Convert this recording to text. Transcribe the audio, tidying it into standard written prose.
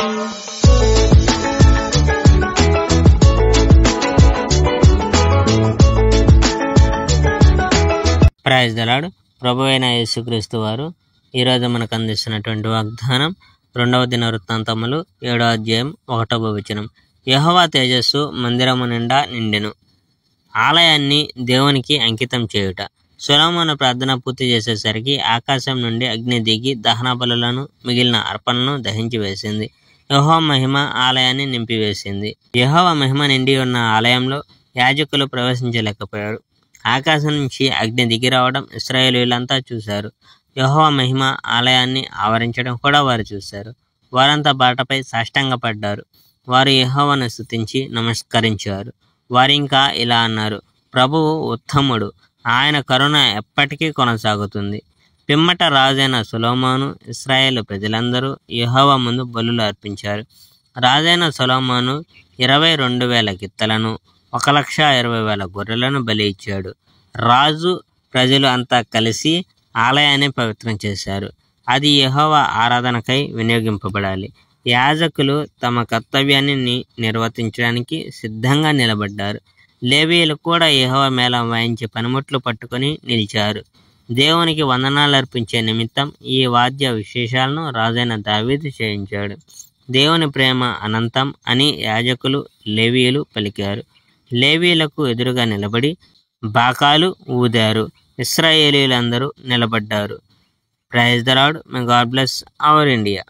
Praise the lord. ప్రభువైన యేసుక్రీస్తు వారు ఈరోజు మనకు అందిస్తున్నటువంటి వాగ్దానం 2వ దినవృత్తాంతములు 7వ అధ్యాయం 1వ వచనం. యెహోవా తేజస్సు మందిరము నిండా నిండెను. ఆలయాన్ని దేవునికి అంకితం చేయుట. సొలొమోను ప్రార్థన పూర్తి చేసేసరికి ఆకాశం నుండి అగ్ని దిగి దహన బలులను మిగిలిన అర్పణలను దహించి వేసింది. యెహోవా మహిమ ఆలయాన్ని నింపివేసింది. యెహోవా మహిమ నిండి ఉన్న ఆలయంలో యాజకులు ప్రవేశించలేకపోయారు. ఆకాశం నుంచి అగ్ని దిగి రావడం ఇశ్రాయేలీయులంతా చూశారు. యెహోవా మహిమ ఆలయాన్ని ఆవరించడం కూడా వారు చూశారు. వారంతా బాటపై సాష్టాంగపడ్డారు. వారు యెహోవాను స్తుతించి నమస్కరించారు. వారు ఇంకా ఇలా అన్నారు: ప్రభువు ఉత్తముడు, ఆయన కరుణ ఎప్పటికీ కొనసాగుతుంది. పిమ్మట రాజైన సొలొమోను ఇశ్రాయేలు ప్రజలందరూ యెహోవా ముందు బలులు అర్పించారు. రాజైన సొలొమోను 22,000 గిత్తలను 1,20,000 గొర్రెలను బలి ఇచ్చాడు. రాజు ప్రజలు అంతా కలిసి ఆలయాన్ని పవిత్రం చేశారు. అది యెహోవా ఆరాధనకై వినియోగింపబడాలి. యాజకులు తమ కర్తవ్యాన్ని నిర్వర్తించడానికి సిద్ధంగా నిలబడ్డారు. లేవీయులు కూడా యెహోవా మేళం వాయించి పనిముట్లు పట్టుకొని నిలిచారు. దేవునికి వందనాలు అర్పించే నిమిత్తం ఈ వాద్య విశేషాలను రాజైన దావీదు చేయించాడు. దేవుని ప్రేమ అనంతం అని యాజకులు లేవీయులు పలికారు. లేవీయులకు ఎదురుగా నిలబడి బాకాలు ఊదారు. ఇశ్రాయేలీయులందరూ నిలబడ్డారు. Praise the Lord. May God bless our India.